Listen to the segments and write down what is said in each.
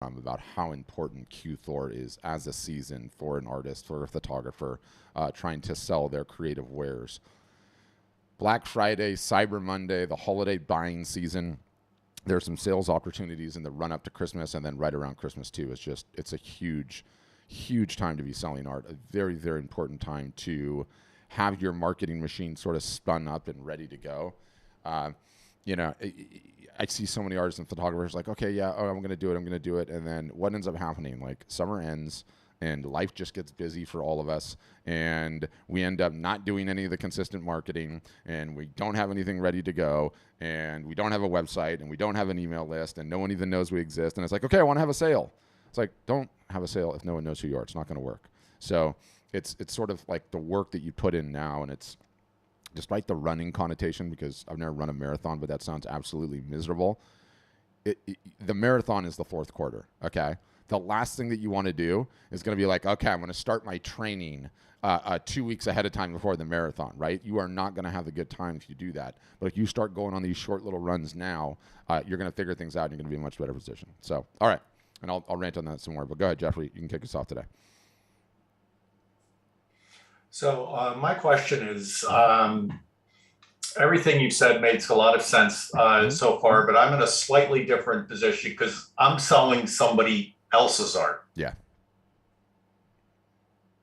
about how important Q-Thor is as a season for an artist, for a photographer, trying to sell their creative wares. Black Friday, Cyber Monday, the holiday buying season. There's some sales opportunities in the run up to Christmas, and then right around Christmas too. It's a huge, huge time to be selling art. A very, very important time to have your marketing machine sort of spun up and ready to go. Uh, I see so many artists and photographers like, okay, yeah, oh, I'm going to do it. And then what ends up happening? Like summer ends and life just gets busy for all of us. And we end up not doing any of the consistent marketing, and we don't have anything ready to go, and we don't have a website, and we don't have an email list, and no one even knows we exist. And it's like, okay, I want to have a sale. It's like, don't have a sale if no one knows who you are. It's not going to work. So it's sort of like the work that you put in now, and it's, despite the running connotation, because I've never run a marathon, but that sounds absolutely miserable. The marathon is the fourth quarter, okay? The last thing that you want to do is going to be like, okay, I'm going to start my training 2 weeks ahead of time before the marathon, right? You are not going to have a good time if you do that. But if you start going on these short little runs now, you're going to figure things out and you're going to be in a much better position. So, all right. And I'll rant on that some more. But go ahead, Jeffrey. You can kick us off today. So my question is, everything you've said makes a lot of sense so far, but I'm in a slightly different position because I'm selling somebody else's art. Yeah.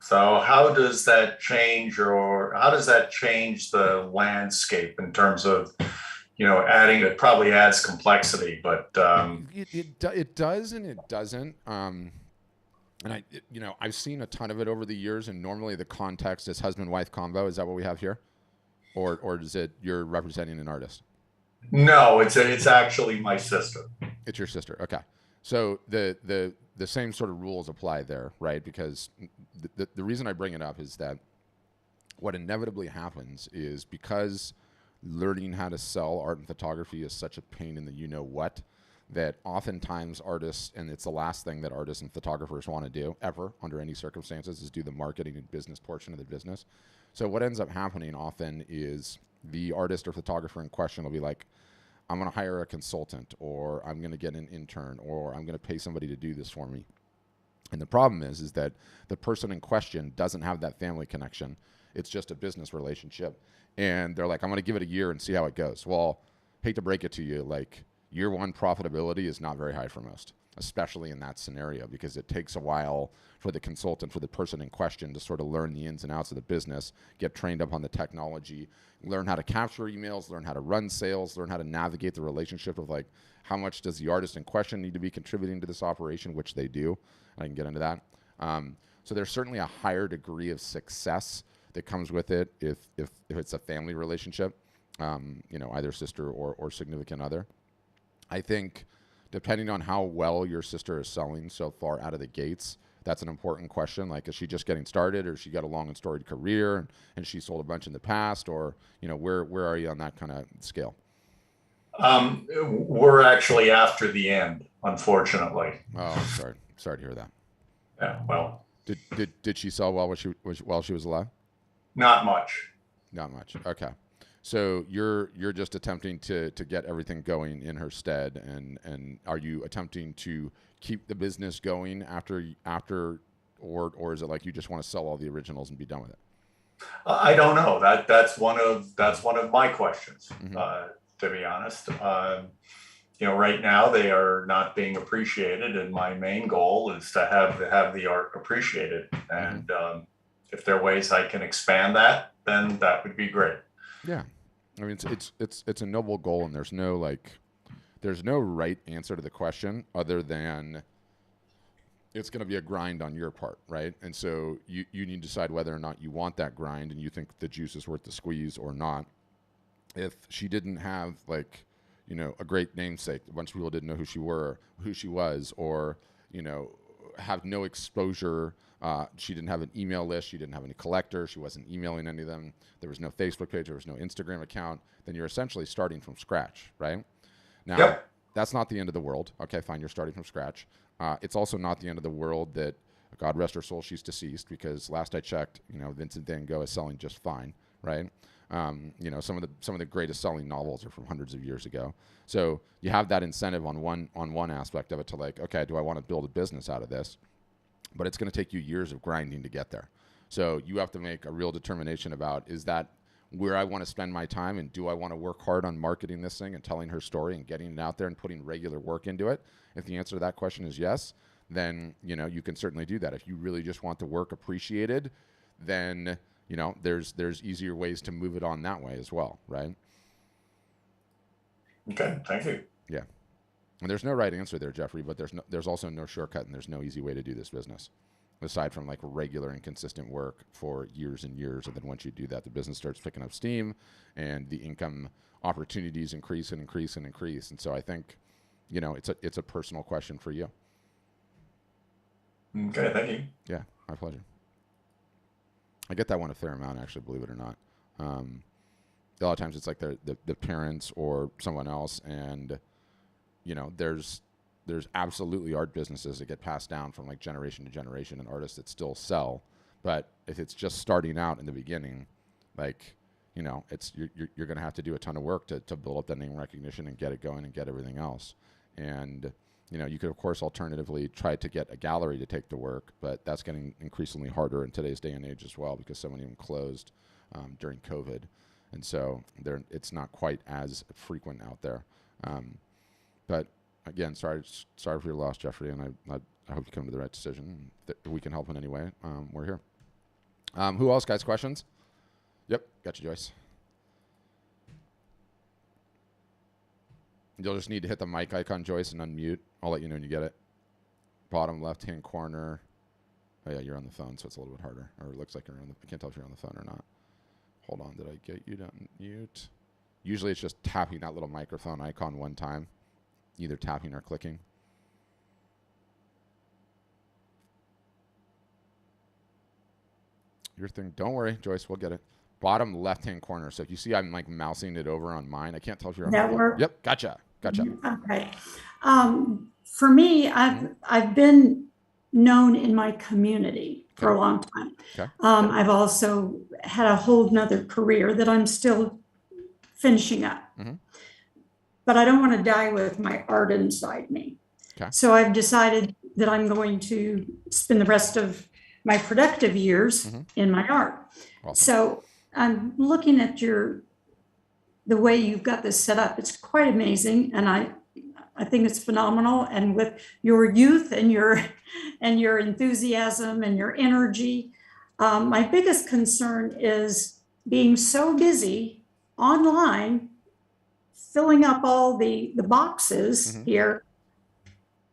So how does that change, or how does that change the landscape in terms of, adding? It probably adds complexity, but it does and it doesn't. And I've seen a ton of it over the years, and normally the context is husband-wife combo. Is that what we have here? Or is it you're representing an artist? No, it's actually my sister. It's your sister. Okay. So the same sort of rules apply there, right? Because the reason I bring it up is that what inevitably happens is, because learning how to sell art and photography is such a pain in the you-know-what, that oftentimes artists, and it's the last thing that artists and photographers want to do ever under any circumstances, is do the marketing and business portion of the business. So what ends up happening often is the artist or photographer in question will be like, I'm going to hire a consultant, or I'm going to get an intern, or I'm going to pay somebody to do this for me. And the problem is that the person in question doesn't have that family connection. It's just a business relationship. And they're like, I'm going to give it a year and see how it goes. Well, hate to break it to you, like, year one profitability is not very high for most, especially in that scenario, because it takes a while for the consultant, for the person in question, to sort of learn the ins and outs of the business, get trained up on the technology, learn how to capture emails, learn how to run sales, learn how to navigate the relationship of, like, how much does the artist in question need to be contributing to this operation, which they do. I can get into that. So there's certainly a higher degree of success that comes with it if it's a family relationship, either sister or significant other. I think depending on how well your sister is selling so far out of the gates, that's an important question. Like, is she just getting started, or she got a long and storied career and she sold a bunch in the past, or, where are you on that kind of scale? We're actually after the end, unfortunately. Oh, I'm sorry to hear that. Yeah, well, did she sell well while she was alive? Not much. Not much. Okay. So you're just attempting to get everything going in her stead, and are you attempting to keep the business going after, or is it like you just want to sell all the originals and be done with it? I don't know. That's one of my questions. To be honest, right now they are not being appreciated, and my main goal is to have the art appreciated. And if there are ways I can expand that, then that would be great. Yeah. I mean, it's a noble goal, and there's no right answer to the question other than it's going to be a grind on your part, right? And so you need to decide whether or not you want that grind and you think the juice is worth the squeeze or not. If she didn't have, like, a great namesake, a bunch of people didn't know who she was, or, have no exposure. She didn't have an email list. She didn't have any collectors. She wasn't emailing any of them. There was no Facebook page. There was no Instagram account. Then you're essentially starting from scratch, right? Now, That's not the end of the world. Okay, fine. You're starting from scratch. It's also not the end of the world that, God rest her soul, she's deceased, because last I checked, Vincent Van Gogh is selling just fine, right? Some of the greatest selling novels are from hundreds of years ago. So you have that incentive on one aspect of it to like, okay, do I want to build a business out of this? But it's going to take you years of grinding to get there. So you have to make a real determination about, is that where I want to spend my time, and do I want to work hard on marketing this thing and telling her story and getting it out there and putting regular work into it? If the answer to that question is yes, then you can certainly do that. If you really just want the work appreciated, then there's easier ways to move it on that way as well, right? Okay, thank you. Yeah. And there's no right answer there, Jeffrey, but there's also no shortcut, and there's no easy way to do this business, aside from like regular and consistent work for years and years. And then once you do that, the business starts picking up steam and the income opportunities increase and increase and increase. And so I think, it's a personal question for you. Okay, thank you. Yeah, my pleasure. I get that one a fair amount, actually, believe it or not. A lot of times it's like the parents or someone else, and there's absolutely art businesses that get passed down from like generation to generation, and artists that still sell. But if it's just starting out in the beginning, like it's you're going to have to do a ton of work to build up that name recognition and get it going and get everything else. And you could of course alternatively try to get a gallery to take the work, but that's getting increasingly harder in today's day and age as well, because so many of them closed during COVID, and so it's not quite as frequent out there. But again, sorry for your loss, Jeffrey, and I hope you come to the right decision. If we can help in any way, we're here. Who else, guys? Questions? Yep, got you, Joyce. You'll just need to hit the mic icon, Joyce, and unmute. I'll let you know when you get it. Bottom left-hand corner. Oh, yeah, you're on the phone, so it's a little bit harder. Or it looks like you're on the... I can't tell if you're on the phone or not. Hold on. Did I get you to unmute? Usually it's just tapping that little microphone icon one time. Either tapping or clicking. Your thing. Don't worry, Joyce. We'll get it. Bottom left-hand corner. So if you see I'm like mousing it over on mine, I can't tell if you're on That work? Yep, gotcha. Okay. For me, I've been known in my community for a long time. Okay. I've also had a whole nother career that I'm still finishing up. But I don't want to die with my art inside me. Okay. So I've decided that I'm going to spend the rest of my productive years in my art. Awesome. So I'm looking at the way you've got this set up. It's quite amazing, and I think it's phenomenal. And with your youth and your enthusiasm and your energy, my biggest concern is being so busy online, filling up all the boxes here,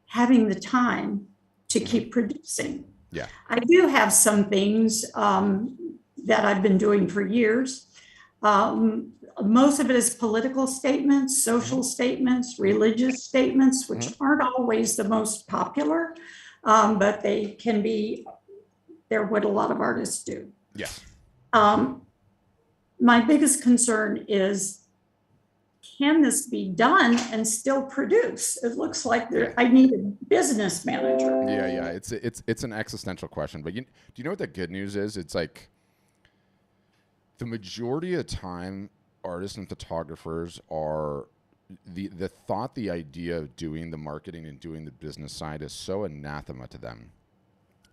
having the time to keep producing. Yeah. I do have some things that I've been doing for years. Most of it is political statements, social statements, religious statements, which aren't always the most popular, but they're what a lot of artists do. Yeah. My biggest concern is, can this be done and still produce? It looks like I need a business manager. Yeah. It's an existential question, but do you know what the good news is? It's like the majority of the time, artists and photographers are the idea of doing the marketing and doing the business side is so anathema to them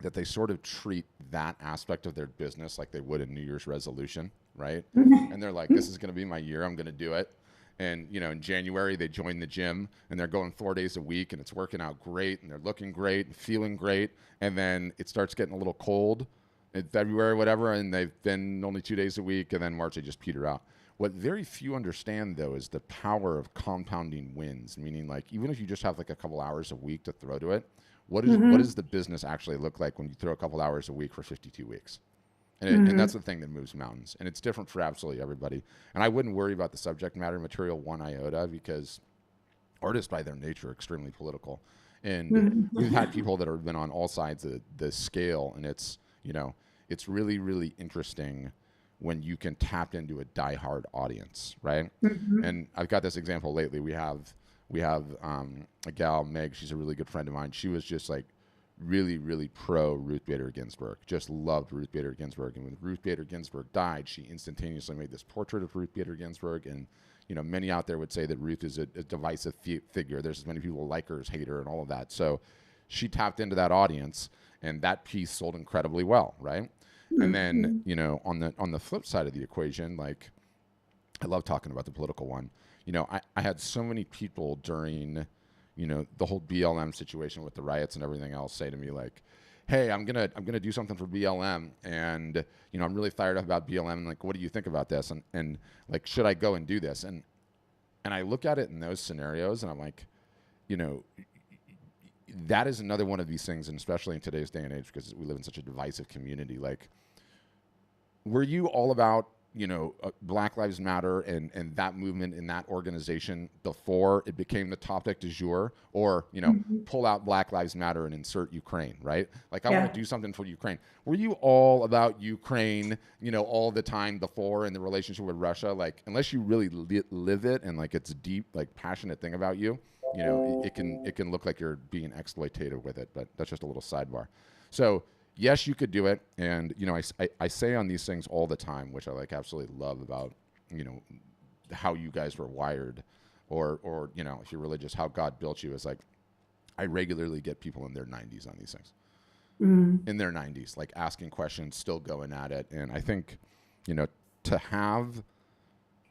that they sort of treat that aspect of their business like they would a New Year's resolution, right? And they're like, this is going to be my year. I'm going to do it. And, in January, they join the gym and they're going 4 days a week and it's working out great and they're looking great and feeling great. And then it starts getting a little cold in February, whatever, and they've been only 2 days a week, and then March they just peter out. What very few understand, though, is the power of compounding wins, meaning like even if you just have like a couple hours a week to throw to it, what does the business actually look like when you throw a couple hours a week for 52 weeks? And that's the thing that moves mountains. And it's different for absolutely everybody. And I wouldn't worry about the subject matter material one iota, because artists by their nature are extremely political. And we've had people that have been on all sides of the scale, and it's really, really interesting when you can tap into a diehard audience, right? And I've got this example lately. We have a gal, Meg, she's a really good friend of mine. She was just like really, really pro Ruth Bader Ginsburg. Just loved Ruth Bader Ginsburg. And when Ruth Bader Ginsburg died, she instantaneously made this portrait of Ruth Bader Ginsburg. And, you know, many out there would say that Ruth is a divisive figure. There's as many people like her as hate her and all of that. So she tapped into that audience, and that piece sold incredibly well, right? And then, you know, on the flip side of the equation, like, I love talking about the political one. You know, I had so many people during, you know, the whole BLM situation with the riots and everything else say to me like, hey, I'm gonna do something for BLM, and, you know, I'm really fired up about BLM, and like, what do you think about this? And like, should I go and do this? And I look at it in those scenarios, and I'm like, you know, that is another one of these things, and especially in today's day and age, because we live in such a divisive community. Like, were you all about, you know, Black Lives Matter and that movement in that organization before it became the topic du jour? Or, you know, pull out Black Lives Matter and insert Ukraine, right? Like, I want to do something for Ukraine. Were you all about Ukraine, you know, all the time before, in the relationship with Russia? Like, unless you really live it, and like it's a deep, like, passionate thing about you, you know, it can look like you're being exploitative with it. But that's just a little sidebar. So yes, you could do it. And, you know, I say on these things all the time, which I like absolutely love about, you know, how you guys were wired, or, you know, if you're religious, how God built you, is like, I regularly get people in their 90s on these things, in their 90s, like asking questions, still going at it. And I think, you know, to have,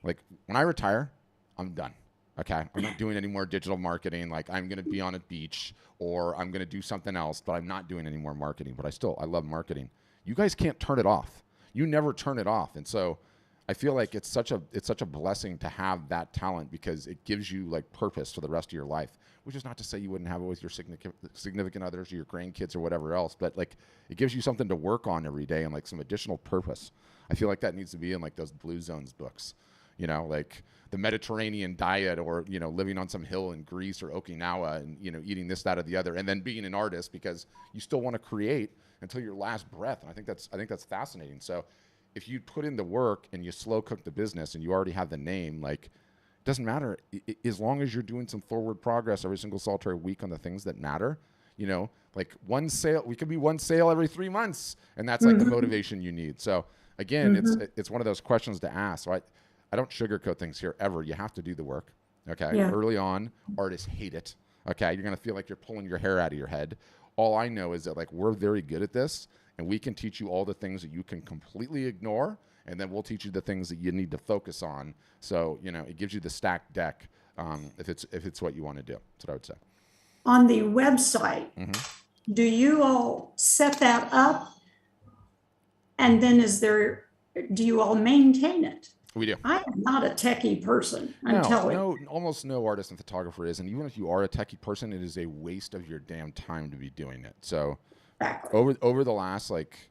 like, when I retire, I'm done. Okay, I'm not doing any more digital marketing. Like, I'm going to be on a beach, or I'm going to do something else, but I'm not doing any more marketing. But I love marketing. You guys can't turn it off. You never turn it off. And so I feel like it's such a blessing to have that talent, because it gives you like purpose for the rest of your life, which is not to say you wouldn't have it with your significant others or your grandkids or whatever else, but like, it gives you something to work on every day and like some additional purpose. I feel like that needs to be in like those Blue Zones books, you know, like the Mediterranean diet, or, you know, living on some hill in Greece or Okinawa, and, you know, eating this, that, or the other, and then being an artist because you still want to create until your last breath. And I think that's fascinating. So if you put in the work and you slow cook the business and you already have the name, like, it doesn't matter. As long as you're doing some forward progress every single solitary week on the things that matter, you know, like one sale, we could be one sale every 3 months, and that's like the motivation you need. So again, it's one of those questions to ask. So I don't sugarcoat things here ever. You have to do the work. Okay. Yeah. Early on, artists hate it. Okay. You're going to feel like you're pulling your hair out of your head. All I know is that, like, we're very good at this, and we can teach you all the things that you can completely ignore, and then we'll teach you the things that you need to focus on. So, you know, it gives you the stacked deck, if it's what you want to do. That's what I would say. On the website, do you all set that up? And then do you all maintain it? We do. I am not a techie person. Almost no artist and photographer is. And even if you are a techie person, it is a waste of your damn time to be doing it. So over the last like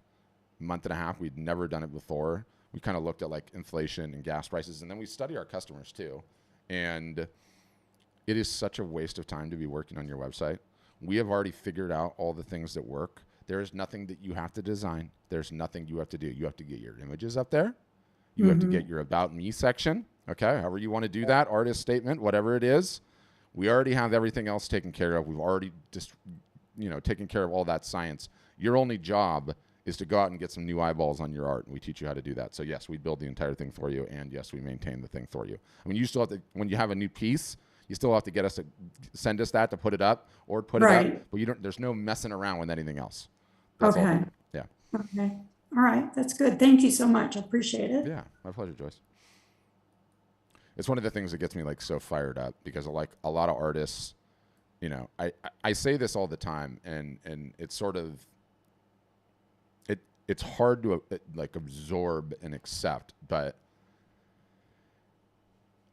month and a half, we'd never done it before. We kind of looked at like inflation and gas prices, and then we study our customers too. And it is such a waste of time to be working on your website. We have already figured out all the things that work. There is nothing that you have to design. There's nothing you have to do. You have to get your images up there. You have to get your About Me section, okay? However you want to do that, artist statement, whatever it is. We already have everything else taken care of. We've already just, you know, taken care of all that science. Your only job is to go out and get some new eyeballs on your art, and we teach you how to do that. So yes, we build the entire thing for you, and yes, we maintain the thing for you. I mean, you still have to, when you have a new piece, you still have to get us to send us that to put it up or put it up, but there's no messing around with anything else. That's all. Yeah. Okay. All right, that's good. Thank you so much. I appreciate it. Yeah, my pleasure, Joyce. It's one of the things that gets me like so fired up, because like a lot of artists, you know, I say this all the time, and it's sort of it's hard to like absorb and accept, but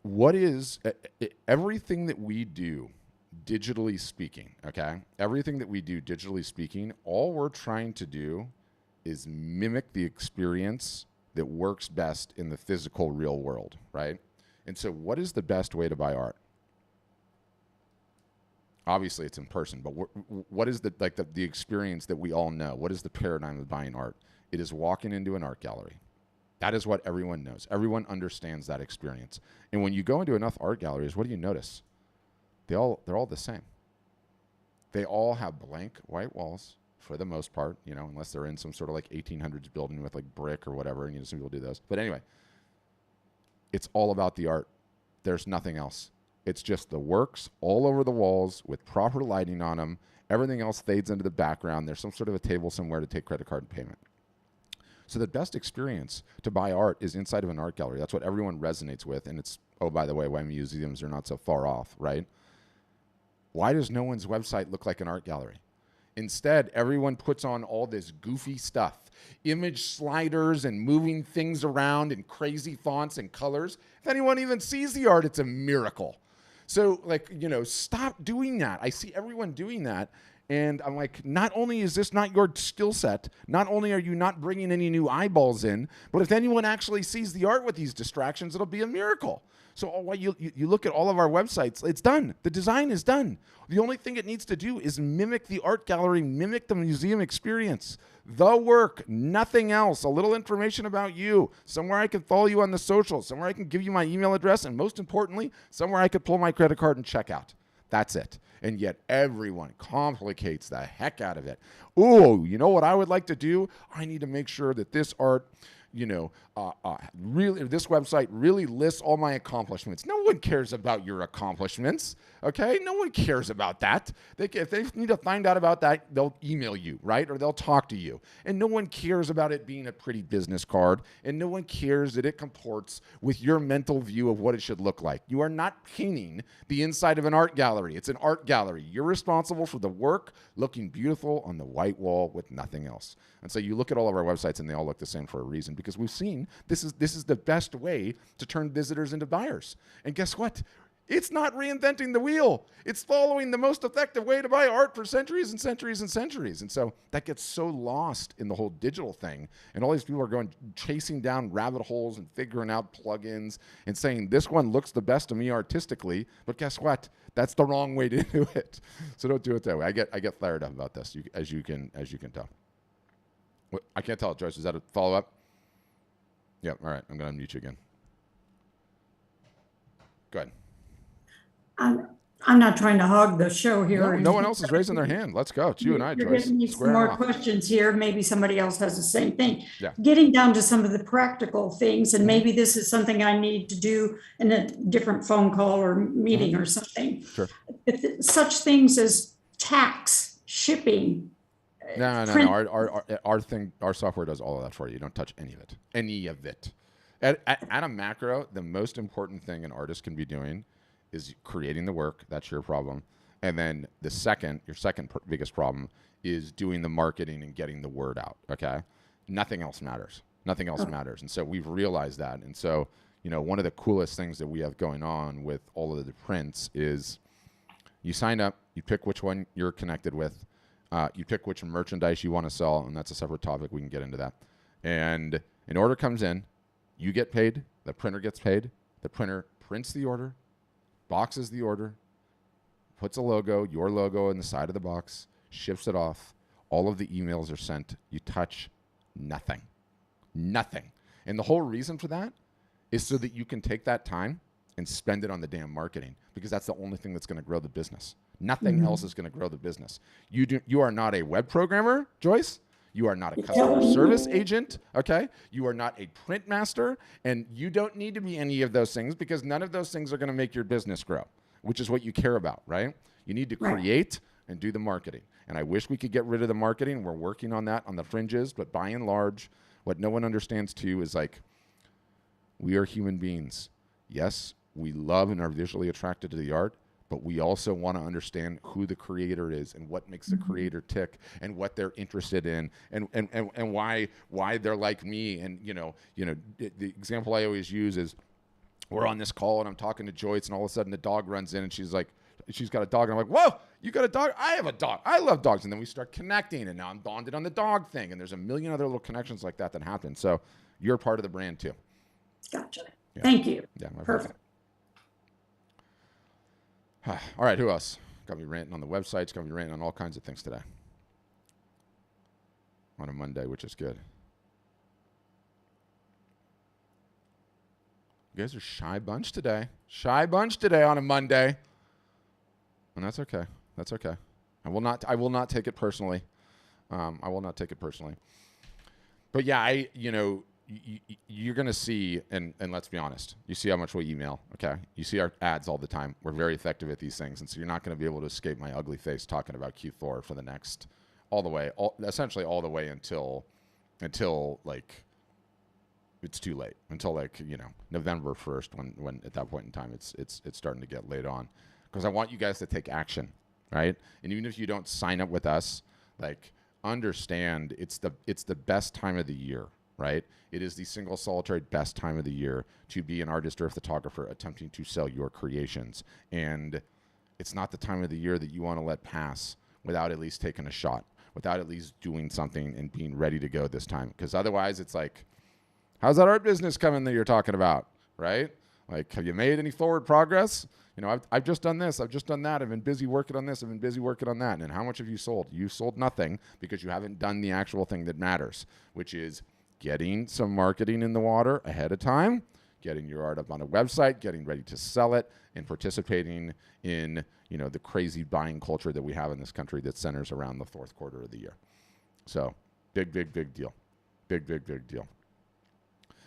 what is everything that we do digitally speaking, okay? Everything that we do digitally speaking, all we're trying to do is mimic the experience that works best in the physical real world, right? And so what is the best way to buy art? Obviously it's in person, but what is the experience that we all know? What is the paradigm of buying art? It is walking into an art gallery. That is what everyone knows. Everyone understands that experience. And when you go into enough art galleries, what do you notice? They're all the same. They all have blank white walls for the most part, you know, unless they're in some sort of like 1800s building with like brick or whatever. And, you know, some people do those. But anyway, it's all about the art. There's nothing else. It's just the works all over the walls with proper lighting on them. Everything else fades into the background. There's some sort of a table somewhere to take credit card payment. So the best experience to buy art is inside of an art gallery. That's what everyone resonates with. And it's, oh, by the way, why museums are not so far off, right? Why does no one's website look like an art gallery? Instead, everyone puts on all this goofy stuff, image sliders and moving things around in crazy fonts and colors. If anyone even sees the art, it's a miracle. So, like, you know, stop doing that. I see everyone doing that. And I'm like, not only is this not your skill set, not only are you not bringing any new eyeballs in, but if anyone actually sees the art with these distractions, it'll be a miracle. So you look at all of our websites, it's done. The design is done. The only thing it needs to do is mimic the art gallery, mimic the museum experience. The work, nothing else. A little information about you, somewhere I can follow you on the socials, somewhere I can give you my email address, and most importantly, somewhere I could pull my credit card and check out. That's it. And yet everyone complicates the heck out of it. Ooh, you know what I would like to do? I need to make sure that this art, you know, really, this website really lists all my accomplishments. No one cares about your accomplishments, okay? No one cares about that. If they need to find out about that, they'll email you, right? Or they'll talk to you. And no one cares about it being a pretty business card. And no one cares that it comports with your mental view of what it should look like. You are not painting the inside of an art gallery. It's an art gallery. You're responsible for the work looking beautiful on the white wall with nothing else. And so you look at all of our websites and they all look the same for a reason, because we've seen this is the best way to turn visitors into buyers. And guess what? It's not reinventing the wheel. It's following the most effective way to buy art for centuries and centuries and centuries. And so that gets so lost in the whole digital thing. And all these people are going chasing down rabbit holes and figuring out plugins and saying, this one looks the best to me artistically. But guess what? That's the wrong way to do it. So don't do it that way. I get fired up about this, as you can tell. I can't tell, Joyce. Is that a follow-up? Yeah, all right. I'm going to unmute you again. Go ahead. I'm not trying to hog the show here. No one else is raising their hand. Let's go. It's you and I, You're Joyce. giving me some more questions here. Maybe somebody else has the same thing. Yeah. Getting down to some of the practical things, and maybe this is something I need to do in a different phone call or meeting or something. Sure. Such things as tax, shipping. No. Our software does all of that for you. You don't touch any of it. Any of it. At a macro, the most important thing an artist can be doing is creating the work. That's your problem. And then your second biggest problem is doing the marketing and getting the word out. Okay. Nothing else matters. Nothing else matters. And so we've realized that. And so, you know, one of the coolest things that we have going on with all of the prints is you sign up, you pick which one you're connected with. You pick which merchandise you want to sell, and that's a separate topic. We can get into that. And an order comes in, you get paid, the printer gets paid, the printer prints the order, boxes the order, puts a logo, your logo in the side of the box, ships it off. All of the emails are sent. You touch nothing. Nothing. And the whole reason for that is so that you can take that time and spend it on the damn marketing, because that's the only thing that's going to grow the business. Nothing else is going to grow the business. You are not a web programmer, Joyce. You are not a customer service agent, okay? You are not a print master, and you don't need to be any of those things, because none of those things are going to make your business grow, which is what you care about, right? You need to create and do the marketing. And I wish we could get rid of the marketing. We're working on that on the fringes, but by and large, what no one understands too is, like, we are human beings. Yes, we love and are visually attracted to the art, but we also want to understand who the creator is and what makes the creator tick and what they're interested in and why they're like me. And, you know, the example I always use is, we're on this call and I'm talking to Joyce, and all of a sudden the dog runs in and she's like, she's got a dog. And I'm like, whoa, you got a dog? I have a dog. I love dogs. And then we start connecting, and now I'm bonded on the dog thing. And there's a million other little connections like that happen. So you're part of the brand too. Gotcha. Yeah. Thank you. Yeah, perfect. All right, who else? Got me ranting on the websites, got me ranting on all kinds of things today. On a Monday, which is good. You guys are shy bunch today. Shy bunch today on a Monday. And that's okay. That's okay. I will not take it personally. I will not take it personally. But yeah, you're going to see, and let's be honest, you see how much we email, okay? You see our ads all the time. We're very effective at these things, and so you're not going to be able to escape my ugly face talking about Q4 for the next, essentially all the way until like, it's too late, until like, November 1st, when at that point in time, it's starting to get laid on. Because I want you guys to take action, right? And even if you don't sign up with us, like, understand it's the best time of the year, right? It is the single solitary best time of the year to be an artist or a photographer attempting to sell your creations. And it's not the time of the year that you want to let pass without at least taking a shot, without at least doing something and being ready to go this time. Because otherwise it's like, how's that art business coming that you're talking about, right? Like, have you made any forward progress? I've just done this. I've just done that. I've been busy working on this. I've been busy working on that. And how much have you sold? You sold nothing because you haven't done the actual thing that matters, which is getting some marketing in the water ahead of time, getting your art up on a website, getting ready to sell it, and participating in, the crazy buying culture that we have in this country that centers around the fourth quarter of the year. So big deal. Big deal.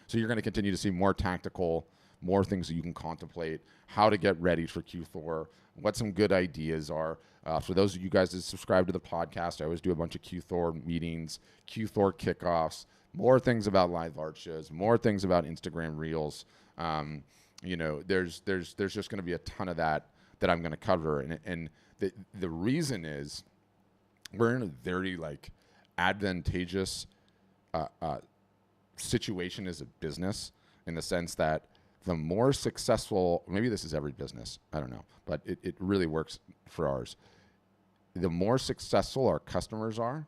So you're going to continue to see more tactical, more things that you can contemplate, how to get ready for Q4, what some good ideas are. For those of you guys that subscribe to the podcast, I always do a bunch of Q4 meetings, Q4 kickoffs, more things about live art shows, more things about Instagram Reels. There's just going to be a ton of that I'm going to cover. And the reason is we're in a very like advantageous situation as a business, in the sense that the more successful, maybe this is every business, I don't know, but it really works for ours. The more successful our customers are,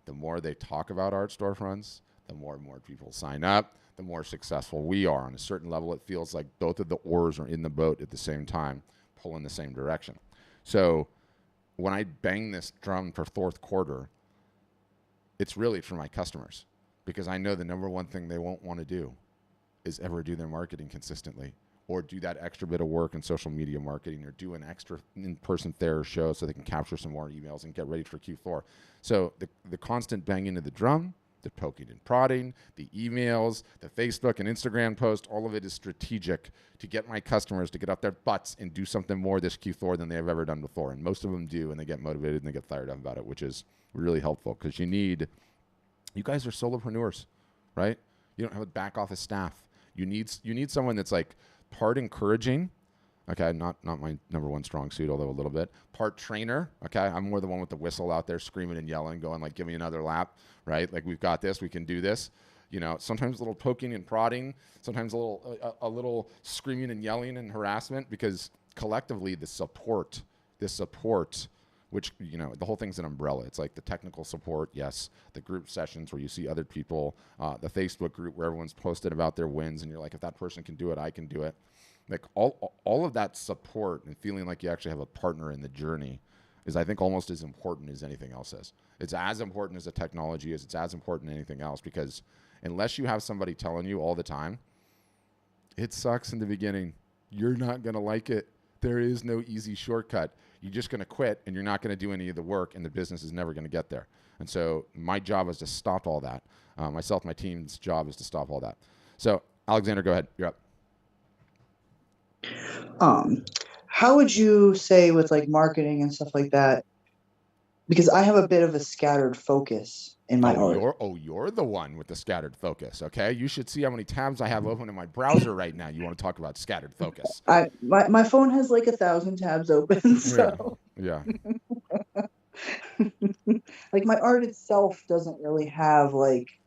the more they talk about art storefronts, the more and more people sign up, the more successful we are. On a certain level, it feels like both of the oars are in the boat at the same time, pulling the same direction. So when I bang this drum for fourth quarter, it's really for my customers, because I know the number one thing they won't want to do is ever do their marketing consistently, or do that extra bit of work in social media marketing, or do an extra in-person Thayer show so they can capture some more emails and get ready for Q4. So the constant banging of the drum, the poking and prodding, the emails, the Facebook and Instagram post, all of it is strategic to get my customers to get off their butts and do something more this Q4 than they have ever done before. And most of them do, and they get motivated and they get fired up about it, which is really helpful, because you guys are solopreneurs, right? You don't have a back office staff. You need someone that's like part encouraging, okay, not my number one strong suit, although a little bit, part trainer, okay, I'm more the one with the whistle out there screaming and yelling, going like, give me another lap, right? Like, we've got this, we can do this. Sometimes a little poking and prodding, sometimes a little screaming and yelling and harassment, because collectively this support, which, the whole thing's an umbrella. It's like the technical support, yes, the group sessions where you see other people, the Facebook group where everyone's posted about their wins, and you're like, if that person can do it, I can do it. Like, all of that support and feeling like you actually have a partner in the journey is, I think, almost as important as anything else is. It's as important as the technology is. It's as important as anything else, because unless you have somebody telling you all the time, it sucks in the beginning. You're not going to like it. There is no easy shortcut. You're just going to quit, and you're not going to do any of the work, and the business is never going to get there. And so my job is to stop all that. My team's job is to stop all that. So, Alexander, go ahead. You're up. How would you say with like marketing and stuff like that? Because I have a bit of a scattered focus in my art. You're the one with the scattered focus. Okay, you should see how many tabs I have open in my browser right now. You want to talk about scattered focus? My phone has like 1,000 tabs open. So yeah. Like, my art itself doesn't really have like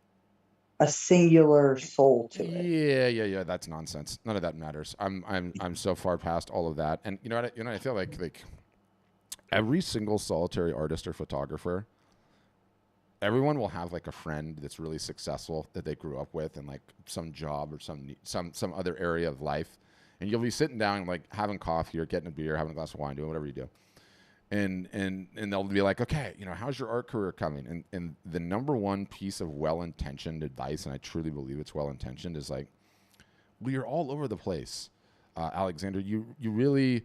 a singular soul to it. Yeah. That's nonsense. None of that matters. I'm so far past all of that. And you know what? I feel like every single solitary artist or photographer, everyone will have like a friend that's really successful that they grew up with in like some job or some other area of life, and you'll be sitting down like having coffee or getting a beer, having a glass of wine, doing whatever you do. And they'll be like, okay, how's your art career coming? And the number one piece of well-intentioned advice, and I truly believe it's well-intentioned, is like, well, you're all over the place, Alexander. You really,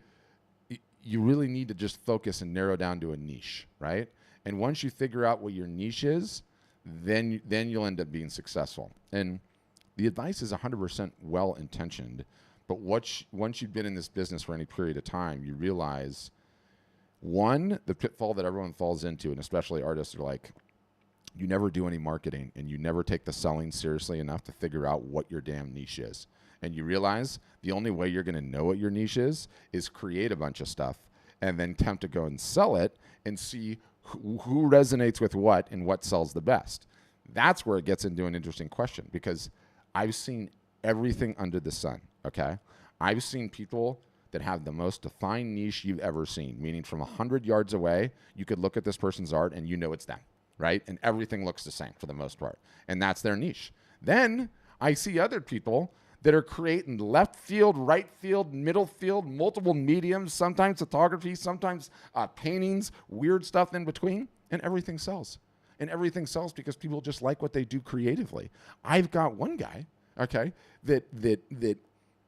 you really need to just focus and narrow down to a niche, right? And once you figure out what your niche is, then you'll end up being successful. And the advice is 100% well-intentioned, but once you've been in this business for any period of time, you realize, one, the pitfall that everyone falls into, and especially artists, are like, you never do any marketing and you never take the selling seriously enough to figure out what your damn niche is. And you realize the only way you're going to know what your niche is create a bunch of stuff and then attempt to go and sell it and see who resonates with what and what sells the best. That's where it gets into an interesting question, because I've seen everything under the sun, okay? I've seen people that have the most defined niche you've ever seen, meaning from 100 yards away, you could look at this person's art and you know it's them, right? And everything looks the same for the most part. And that's their niche. Then I see other people that are creating left field, right field, middle field, multiple mediums, sometimes photography, sometimes paintings, weird stuff in between, and everything sells. And everything sells because people just like what they do creatively. I've got one guy, okay, that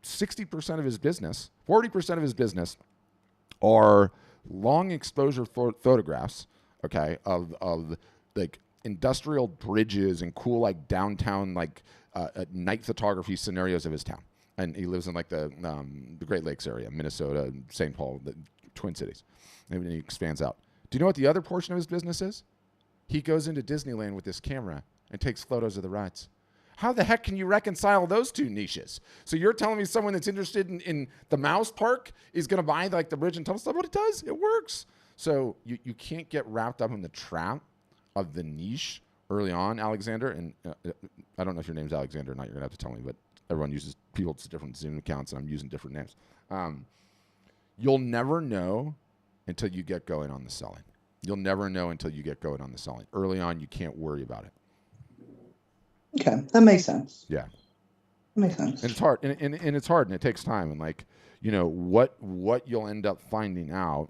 60% of his business, 40% of his business are long exposure photographs, okay, of like industrial bridges and cool like downtown like night photography scenarios of his town. And he lives in like the Great Lakes area, Minnesota, St. Paul, the Twin Cities. And then he expands out. Do you know what the other portion of his business is? He goes into Disneyland with this camera and takes photos of the rides. How the heck can you reconcile those two niches? So you're telling me someone that's interested in the Mouse Park is going to buy like the bridge and tunnel stuff? What it does, it works. So you can't get wrapped up in the trap of the niche early on, Alexander. And I don't know if your name's Alexander or not. You're going to have to tell me, but everyone uses people's different Zoom accounts, and I'm using different names. You'll never know until you get going on the selling. You'll never know until you get going on the selling. Early on, you can't worry about it. Okay, that makes sense. Yeah. That makes sense. And it's hard, and it's hard, and it takes time. And like, you know, what you'll end up finding out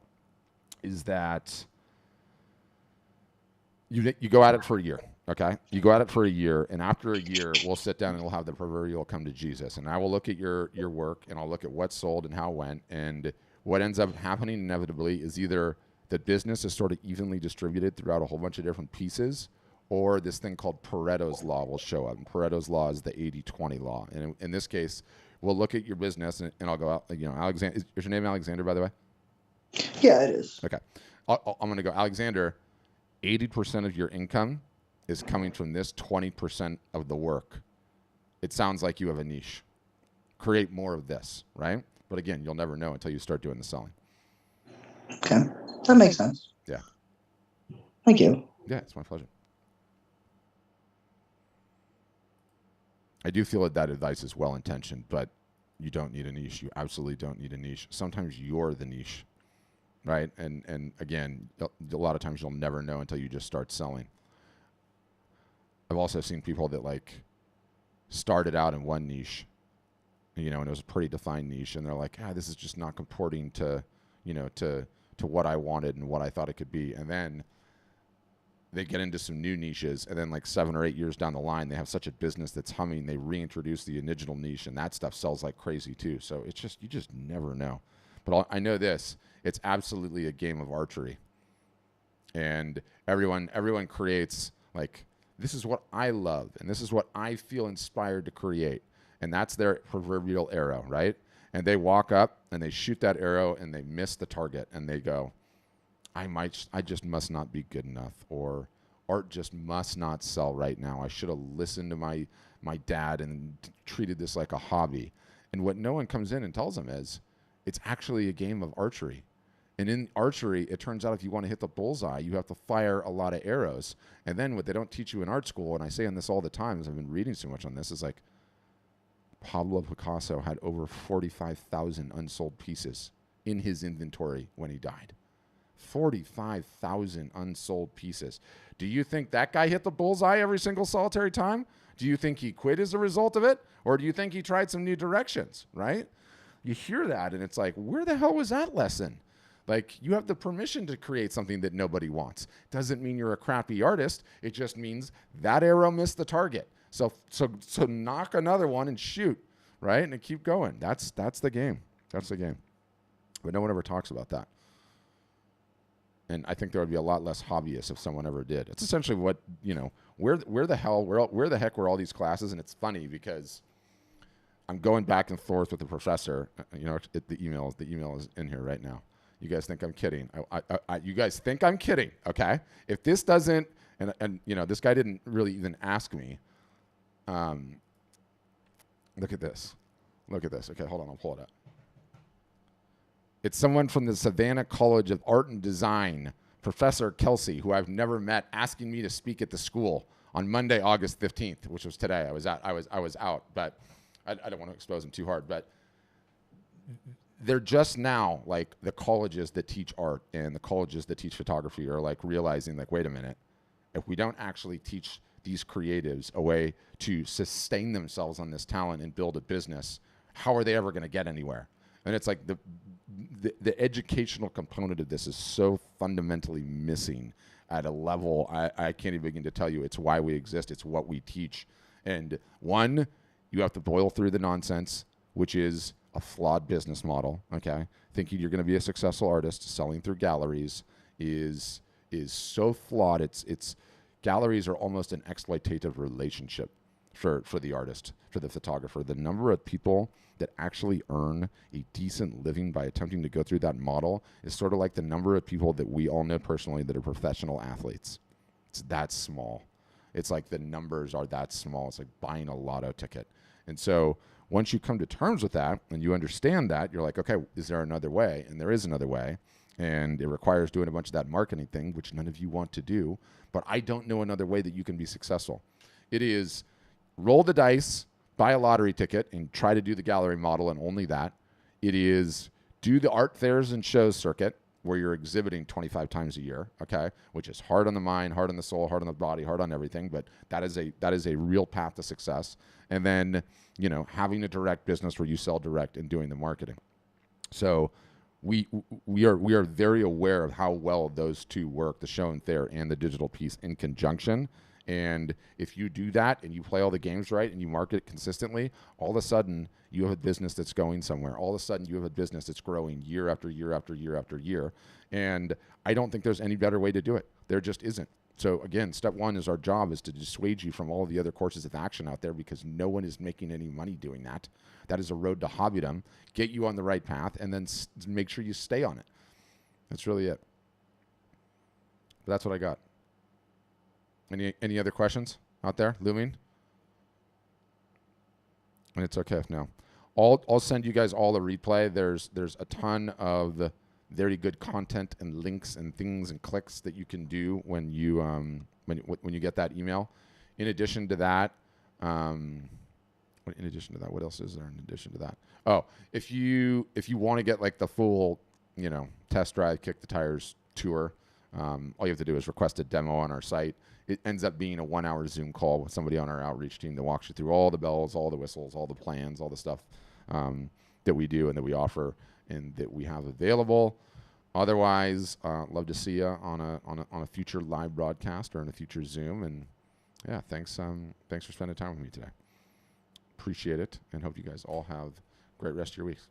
is that you go at it for a year, okay? You go at it for a year, and after a year, we'll sit down and we'll have the proverbial come to Jesus. And I will look at your work, and I'll look at what sold and how it went. And what ends up happening inevitably is either the business is sort of evenly distributed throughout a whole bunch of different pieces, or this thing called Pareto's Law will show up. And Pareto's Law is the 80-20 law. And in this case, we'll look at your business, and I'll go out, you know, Alexander, is your name Alexander, by the way? Yeah, it is. Okay. I'm going to go, Alexander, 80% of your income is coming from this 20% of the work. It sounds like you have a niche. Create more of this, right? But again, you'll never know until you start doing the selling. Okay, that makes sense. Yeah. Thank you. Yeah, it's my pleasure. I do feel that advice is well-intentioned, but you don't need a niche. You absolutely don't need a niche. Sometimes you're the niche, right? And again, a lot of times you'll never know until you just start selling. I've also seen people that like started out in one niche, you know, and it was a pretty defined niche, and they're like, this is just not comporting to, you know, to what I wanted and what I thought it could be. And then they get into some new niches, and then like 7 or 8 years down the line, they have such a business that's humming, they reintroduce the original niche, and that stuff sells like crazy too. So it's just, you just never know. But I know this, it's absolutely a game of archery. And everyone creates like, this is what I love, and this is what I feel inspired to create. And that's their proverbial arrow, right? And they walk up and they shoot that arrow and they miss the target, and they go, I just must not be good enough, or art just must not sell right now. I should have listened to my dad and treated this like a hobby. And what no one comes in and tells them is, it's actually a game of archery. And in archery, it turns out if you want to hit the bullseye, you have to fire a lot of arrows. And then what they don't teach you in art school, and I say on this all the time as I've been reading so much on this, is like Pablo Picasso had over 45,000 unsold pieces in his inventory when he died. 45,000 unsold pieces. Do you think that guy hit the bullseye every single solitary time? Do you think he quit as a result of it? Or do you think he tried some new directions, right? You hear that and it's like, where the hell was that lesson? Like, you have the permission to create something that nobody wants. Doesn't mean you're a crappy artist. It just means that arrow missed the target. So knock another one and shoot, right? And keep going. That's the game. That's the game. But no one ever talks about that. And I think there would be a lot less hobbyists if someone ever did. It's essentially what, where the heck were all these classes? And it's funny because I'm going back and forth with the professor. The email is in here right now. You guys think I'm kidding? You guys think I'm kidding? Okay. If this doesn't, and this guy didn't really even ask me. Look at this. Okay, hold on. I'll pull it up. It's someone from the Savannah College of Art and Design, Professor Kelsey, who I've never met, asking me to speak at the school on Monday, August 15th, which was today. I was out, but I don't want to expose them too hard. But they're just now, like, the colleges that teach art and the colleges that teach photography are like realizing, like, wait a minute, if we don't actually teach these creatives a way to sustain themselves on this talent and build a business, how are they ever going to get anywhere? And it's like the educational component of this is so fundamentally missing at a level I can't even begin to tell you. It's why we exist. It's what we teach. And one, you have to boil through the nonsense, which is a flawed business model. Okay, thinking you're going to be a successful artist selling through galleries is so flawed. It's galleries are almost an exploitative relationship for the artist, for the photographer. The number of people that actually earn a decent living by attempting to go through that model is sort of like the number of people that we all know personally that are professional athletes. It's that small. It's like the numbers are that small. It's like buying a lotto ticket. And so once you come to terms with that and you understand that, you're like, okay, is there another way? And there is another way. And it requires doing a bunch of that marketing thing, which none of you want to do. But I don't know another way that you can be successful. It is roll the dice, buy a lottery ticket, and try to do the gallery model and only that. It is do the art fairs and shows circuit where you're exhibiting 25 times a year, okay, which is hard on the mind, hard on the soul, hard on the body, hard on everything, but that is a real path to success. And then, having a direct business where you sell direct and doing the marketing. So we are very aware of how well those two work, the show and fair and the digital piece in conjunction. And if you do that and you play all the games right and you market it consistently, all of a sudden you have a business that's going somewhere. All of a sudden you have a business that's growing year after year after year after year. And I don't think there's any better way to do it. There just isn't. So again, step one is our job is to dissuade you from all the other courses of action out there because no one is making any money doing that. That is a road to hobbydom. Get you on the right path and then make sure you stay on it. That's really it. But that's what I got. Any other questions out there looming? And it's okay if no. I'll send you guys all a replay. There's a ton of very good content and links and things and clicks that you can do when you get that email. In addition to that, what else is there in addition to that? Oh, if you want to get like the full, test drive, kick the tires tour, all you have to do is request a demo on our site. It ends up being a 1-hour Zoom call with somebody on our outreach team that walks you through all the bells, all the whistles, all the plans, all the stuff that we do and that we offer and that we have available. Otherwise, love to see you on a future live broadcast or in a future Zoom. And yeah, thanks for spending time with me today. Appreciate it and hope you guys all have a great rest of your weeks.